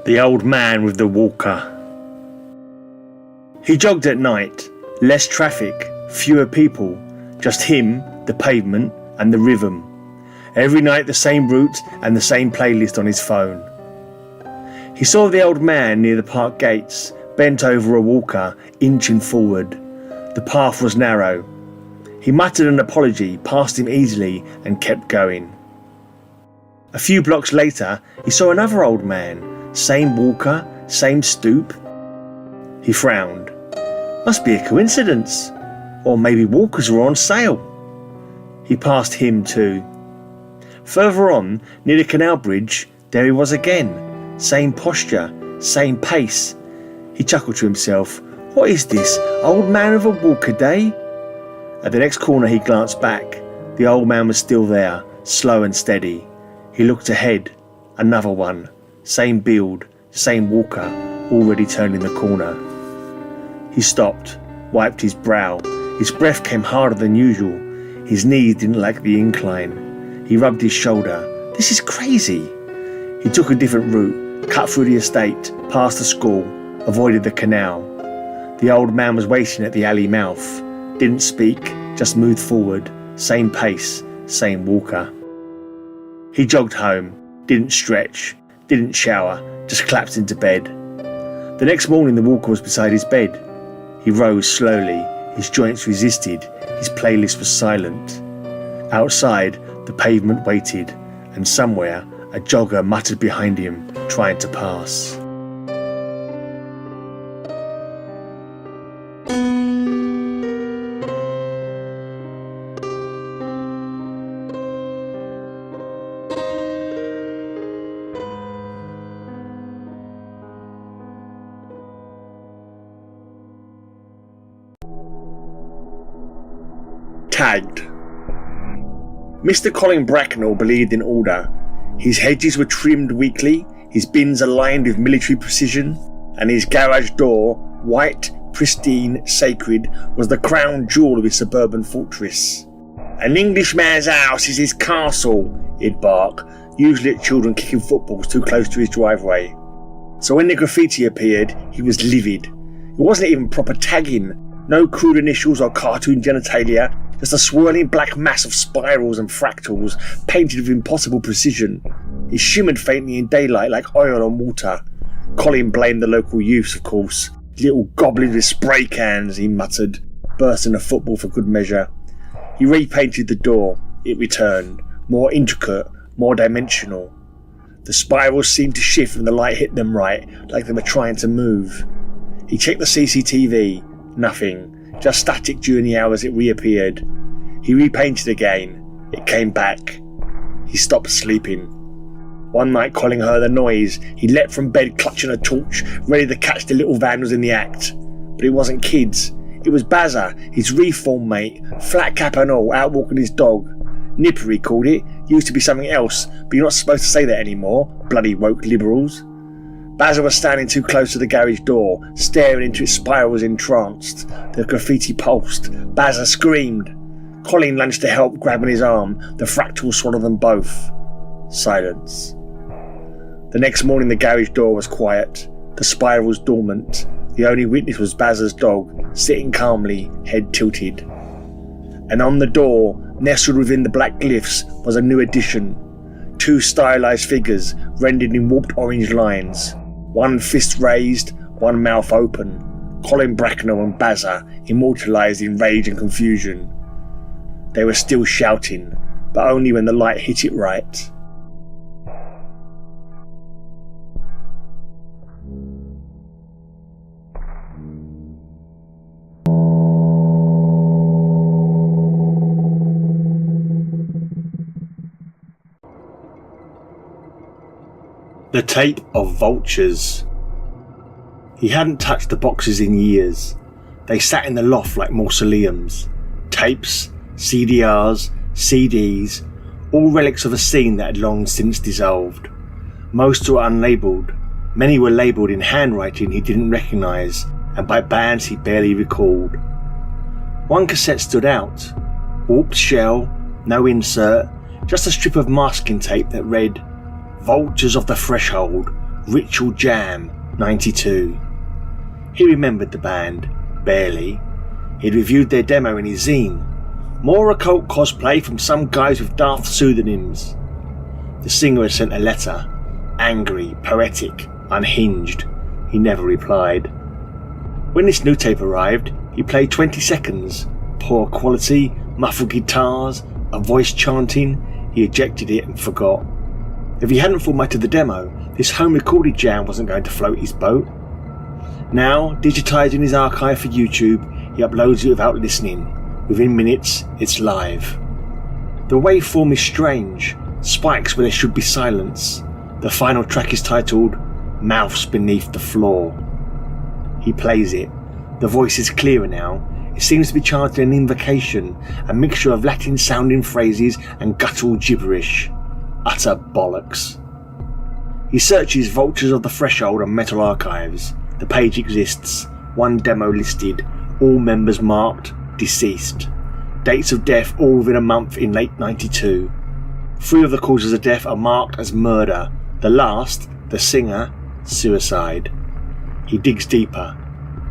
The Old Man with the Walker. He jogged at night, less traffic, fewer people, just him, the pavement and the rhythm. Every night the same route and the same playlist on his phone. He saw the old man near the park gates, bent over a walker, inching forward. The path was narrow. He muttered an apology, passed him easily and kept going. A few blocks later he saw another old man, same walker, same stoop. He frowned. Must be a coincidence. Or maybe walkers were on sale. He passed him too. Further on, near the canal bridge, there he was again. Same posture, same pace. He chuckled to himself. What is this, old man of a walker day? At the next corner he glanced back. The old man was still there, slow and steady. He looked ahead. Another one. Same build, same walker, already turning the corner. He stopped, wiped his brow. His breath came harder than usual. His knees didn't like the incline. He rubbed his shoulder. This is crazy. He took a different route, cut through the estate, past the school, avoided the canal. The old man was waiting at the alley mouth. Didn't speak, just moved forward. Same pace, same walker. He jogged home, didn't stretch, didn't shower, just collapsed into bed. The next morning the walker was beside his bed. He rose slowly, his joints resisted, his playlist was silent. Outside, the pavement waited, and somewhere a jogger muttered behind him, trying to pass. Tagged. Mr. Colin Bracknell believed in order. His hedges were trimmed weekly, his bins aligned with military precision, and his garage door, white, pristine, sacred, was the crown jewel of his suburban fortress. An Englishman's house is his castle, he'd bark, usually at children kicking footballs too close to his driveway. So when the graffiti appeared, he was livid. It wasn't even proper tagging, no crude initials or cartoon genitalia, just a swirling black mass of spirals and fractals, painted with impossible precision. It shimmered faintly in daylight like oil on water. Colin blamed the local youths, of course. Little goblins with spray cans, he muttered, bursting a football for good measure. He repainted the door. It returned, more intricate, more dimensional. The spirals seemed to shift when the light hit them right, like they were trying to move. He checked the CCTV. Nothing. Just static during the hours it reappeared. He repainted again. It came back. He stopped sleeping. One night Colin heard a noise. He leapt from bed clutching a torch, ready to catch the little vandals in the act. But it wasn't kids. It was Bazza, his reform mate, flat cap and all, out walking his dog. Nipper, he called it. Used to be something else, but you're not supposed to say that anymore, bloody woke liberals. Bazza was standing too close to the garage door, staring into its spirals entranced. The graffiti pulsed. Bazza screamed. Colin lunged to help, grabbing his arm. The fractals swallowed them both. Silence. The next morning the garage door was quiet. The spirals dormant. The only witness was Bazza's dog, sitting calmly, head tilted. And on the door, nestled within the black glyphs, was a new addition. Two stylized figures, rendered in warped orange lines. One fist raised, one mouth open. Colin Bracknell and Bazza, immortalised in rage and confusion. They were still shouting, but only when the light hit it right. The tape of vultures. He hadn't touched the boxes in years. They sat in the loft like mausoleums. Tapes, CDRs, CDs, all relics of a scene that had long since dissolved. Most were unlabelled. Many were labelled in handwriting he didn't recognise, and by bands he barely recalled. One cassette stood out. Warped shell, no insert, just a strip of masking tape that read, "Vultures of the Threshold, Ritual Jam 92. He remembered the band, barely. He'd reviewed their demo in his zine. More occult cosplay from some guys with daft pseudonyms. The singer had sent a letter. Angry, poetic, unhinged. He never replied. When this new tape arrived, he played 20 seconds. Poor quality, muffled guitars, a voice chanting. He ejected it and forgot. If he hadn't formatted the demo, this home-recorded jam wasn't going to float his boat. Now, digitising his archive for YouTube, he uploads it without listening. Within minutes, it's live. The waveform is strange, spikes where there should be silence. The final track is titled Mouths Beneath the Floor. He plays it. The voice is clearer now. It seems to be chanting an invocation, a mixture of Latin-sounding phrases and guttural gibberish. Utter bollocks. He searches Vultures of the Threshold and Metal Archives. The page exists. One demo listed. All members marked deceased. Dates of death all within a month in late 92. 3 of the causes of death are marked as murder. The last, the singer, suicide. He digs deeper.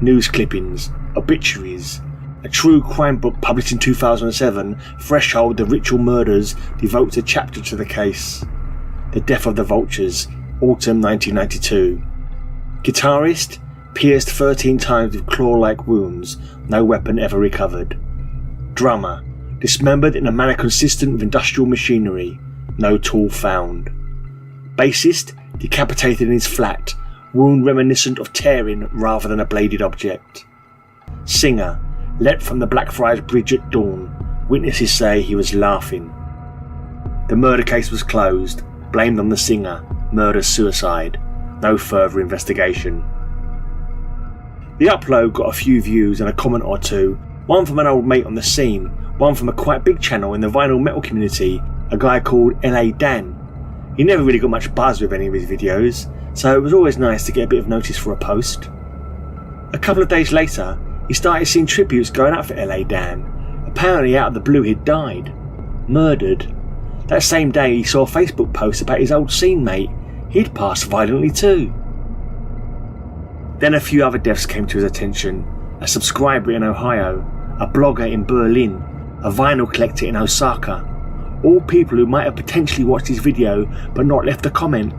News clippings, obituaries. A true crime book published in 2007, Threshold the Ritual Murders, devotes a chapter to the case. The Death of the Vultures, autumn 1992. Guitarist, pierced 13 times with claw-like wounds, no weapon ever recovered. Drummer, dismembered in a manner consistent with industrial machinery, no tool found. Bassist, decapitated in his flat, wound reminiscent of tearing rather than a bladed object. Singer, let from the Blackfriars Bridge at dawn. Witnesses say he was laughing. The murder case was closed, blamed on the singer, murder-suicide. No further investigation. The upload got a few views and a comment or two, one from an old mate on the scene, one from a quite big channel in the vinyl metal community, a guy called LA Dan. He never really got much buzz with any of his videos, so it was always nice to get a bit of notice for a post. A couple of days later, he started seeing tributes going out for LA Dan. Apparently out of the blue he'd died. Murdered. That same day he saw a Facebook post about his old scene mate. He'd passed violently too. Then a few other deaths came to his attention. A subscriber in Ohio, a blogger in Berlin, a vinyl collector in Osaka. All people who might have potentially watched his video but not left a comment.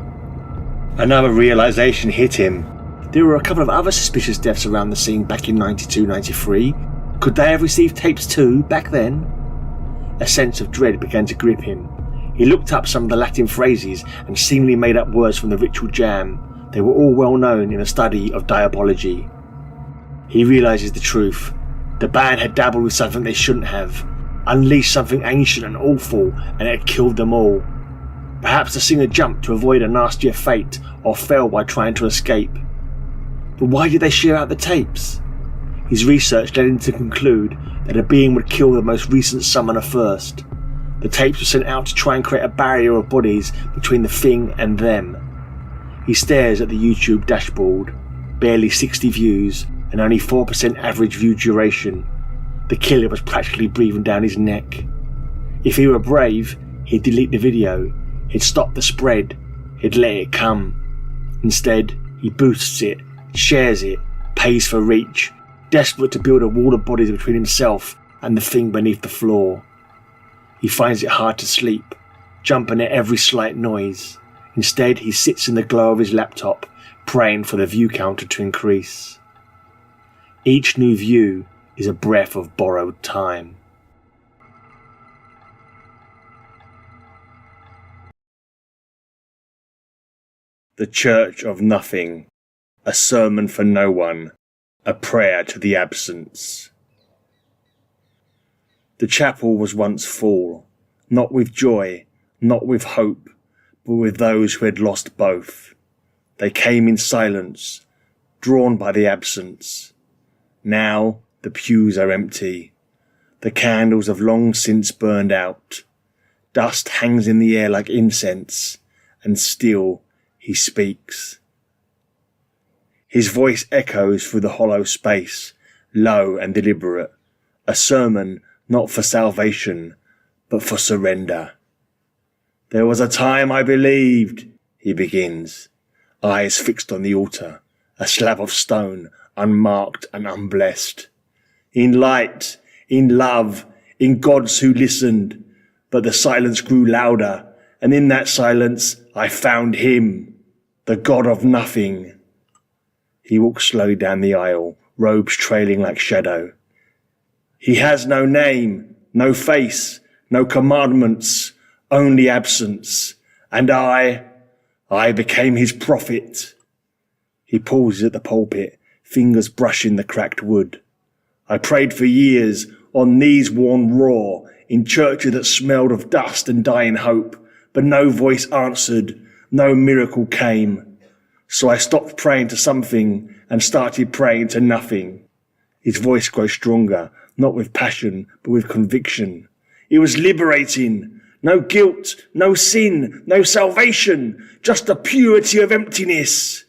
Another realisation hit him. There were a couple of other suspicious deaths around the scene back in 92-93. Could they have received tapes too back then? A sense of dread began to grip him. He looked up some of the Latin phrases and seemingly made up words from the Ritual Jam. They were all well known in a study of diabology. He realises the truth. The band had dabbled with something they shouldn't have, unleashed something ancient and awful, and it had killed them all. Perhaps the singer jumped to avoid a nastier fate, or fell while trying to escape. But why did they share out the tapes? His research led him to conclude that a being would kill the most recent summoner first. The tapes were sent out to try and create a barrier of bodies between the thing and them. He stares at the YouTube dashboard. Barely 60 views and only 4% average view duration. The killer was practically breathing down his neck. If he were brave, he'd delete the video. He'd stop the spread. He'd let it come. Instead, he boosts it, shares it, pays for reach, desperate to build a wall of bodies between himself and the thing beneath the floor. He finds it hard to sleep, jumping at every slight noise. Instead, he sits in the glow of his laptop, praying for the view counter to increase. Each new view is a breath of borrowed time. The Church of Nothing. A sermon for no one. A prayer to the absence. The chapel was once full, not with joy, not with hope, but with those who had lost both. They came in silence, drawn by the absence. Now the pews are empty. The candles have long since burned out. Dust hangs in the air like incense, and still he speaks. His voice echoes through the hollow space, low and deliberate, a sermon not for salvation, but for surrender. There was a time I believed, he begins. eyes fixed on the altar, a slab of stone, unmarked and unblessed. In light, in love, in gods who listened, but the silence grew louder, and in that silence I found him, the god of nothing. He walked slowly down the aisle, robes trailing like shadow. He has no name, no face, no commandments, only absence, and I became his prophet. He pauses at the pulpit, fingers brushing the cracked wood. I prayed for years, on knees worn raw, in churches that smelled of dust and dying hope, but no voice answered, no miracle came. So I stopped praying to something and started praying to nothing. His voice grows stronger, not with passion, but with conviction. It was liberating. No guilt, no sin, no salvation, just the purity of emptiness.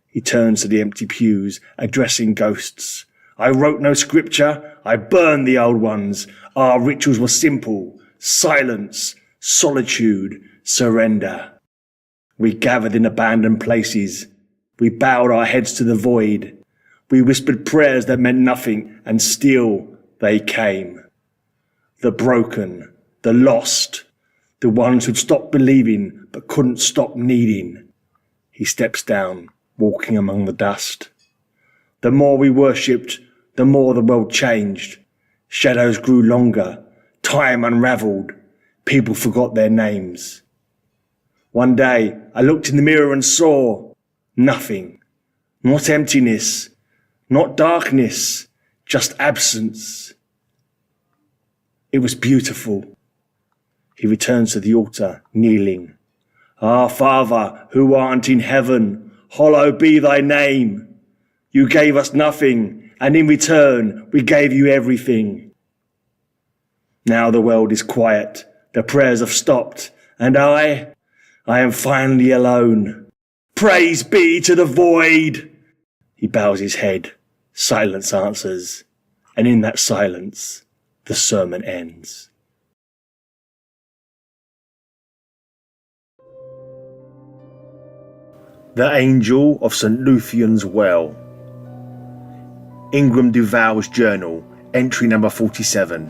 He turns to the empty pews, addressing ghosts. I wrote no scripture, I burned the old ones. Our rituals were simple: silence, solitude, surrender. We gathered in abandoned places. We bowed our heads to the void. We whispered prayers that meant nothing, and still they came. The broken, the lost, the ones who'd stopped believing but couldn't stop needing. He steps down, walking among the dust. The more we worshipped, the more the world changed. Shadows grew longer, time unravelled, people forgot their names. One day I looked in the mirror and saw nothing, not emptiness, not darkness, just absence. It was beautiful. He returns to the altar, kneeling. Our Father, who art in heaven, hallowed be thy name. You gave us nothing, and in return we gave you everything. Now the world is quiet, the prayers have stopped, and I am finally alone. Praise be to the void! He bows his head. Silence answers, and in that silence, the sermon ends. The Angel of St. Lucian's Well. Ingram Duval's Journal, entry number 47.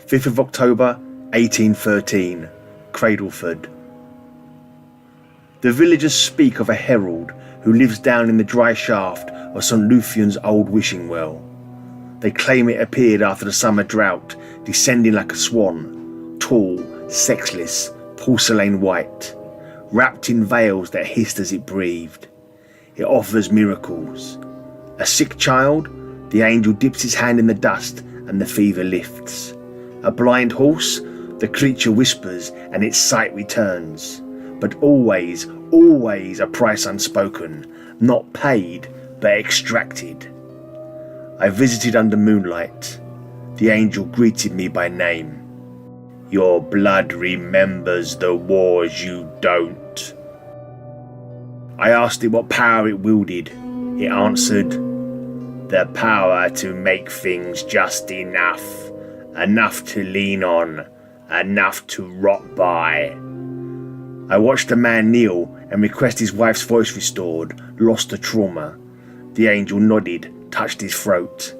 5th of October, 1813, Cradleford. The villagers speak of a herald who lives down in the dry shaft of St. Lucian's old wishing well. They claim it appeared after the summer drought, descending like a swan, tall, sexless, porcelain white, wrapped in veils that hissed as it breathed. It offers miracles. A sick child, the angel dips his hand in the dust and the fever lifts. A blind horse, the creature whispers and its sight returns. But always, always a price unspoken, not paid, but extracted. I visited under moonlight. The angel greeted me by name. Your blood remembers the wars you don't. I asked it what power it wielded. It answered, the power to make things just enough. Enough to lean on. Enough to rot by. I watched a man kneel and request his wife's voice restored, lost to trauma. The angel nodded, touched his throat.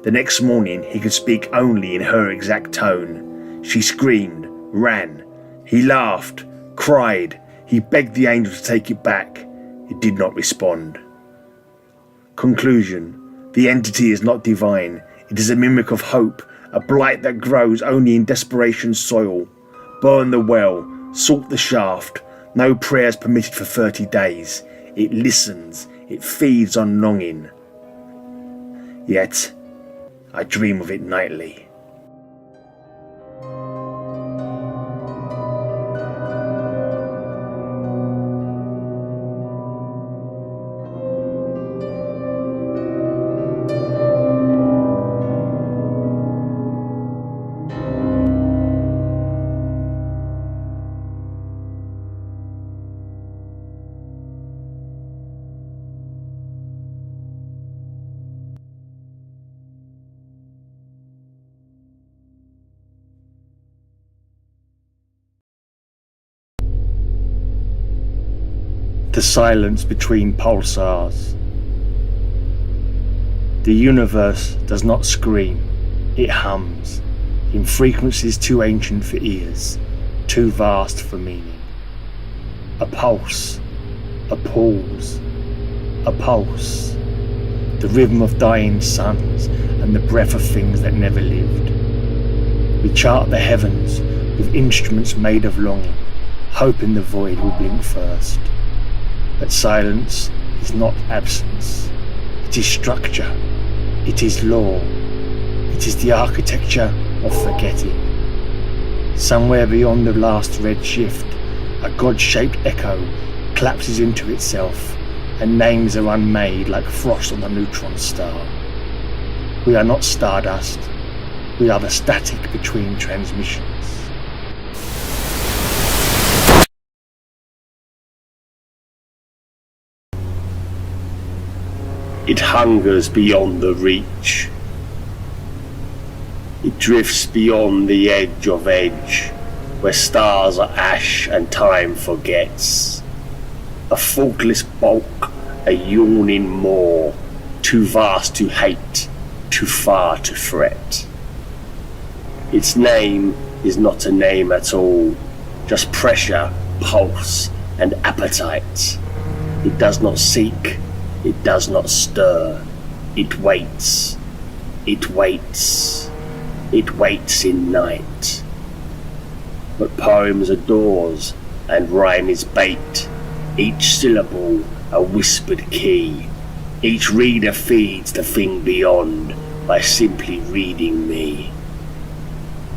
The next morning he could speak only in her exact tone. She screamed, ran. He laughed, cried. He begged the angel to take it back. It did not respond. Conclusion. The entity is not divine. It is a mimic of hope, a blight that grows only in desperation's soil. Burn the well, salt the shaft. No prayers permitted for 30 days. It listens. It feeds on longing. Yet, I dream of it nightly. The silence between pulsars. The universe does not scream, it hums, in frequencies too ancient for ears, too vast for meaning. A pulse, a pause, a pulse, the rhythm of dying suns and the breath of things that never lived. We chart the heavens with instruments made of longing, hoping the void will blink first. But silence is not absence. It is structure. It is law. It is the architecture of forgetting. Somewhere beyond the last red shift, a god-shaped echo collapses into itself, and names are unmade like frost on a neutron star. We are not stardust. We are the static between transmissions. It hungers beyond the reach. It drifts beyond the edge of edge, where stars are ash and time forgets. A faultless bulk, a yawning maw, too vast to hate, too far to fret. Its name is not a name at all, just pressure, pulse, and appetite. It does not seek. It does not stir. It waits. It waits. It waits in night. But poems are doors, and rhyme is bait. Each syllable a whispered key. Each reader feeds the thing beyond by simply reading me.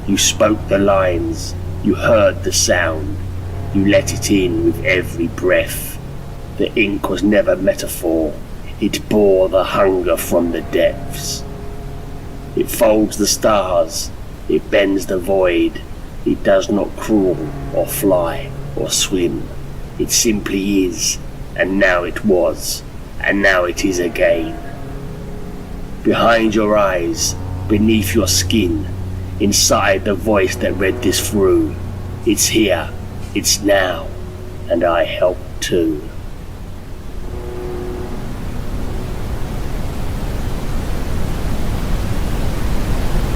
You spoke the lines. You heard the sound. You let it in with every breath. The ink was never metaphor, it bore the hunger from the depths. It folds the stars, it bends the void, it does not crawl or fly or swim. It simply is, and now it was, and now it is again. Behind your eyes, beneath your skin, inside the voice that read this through, it's here, it's now, and I help too.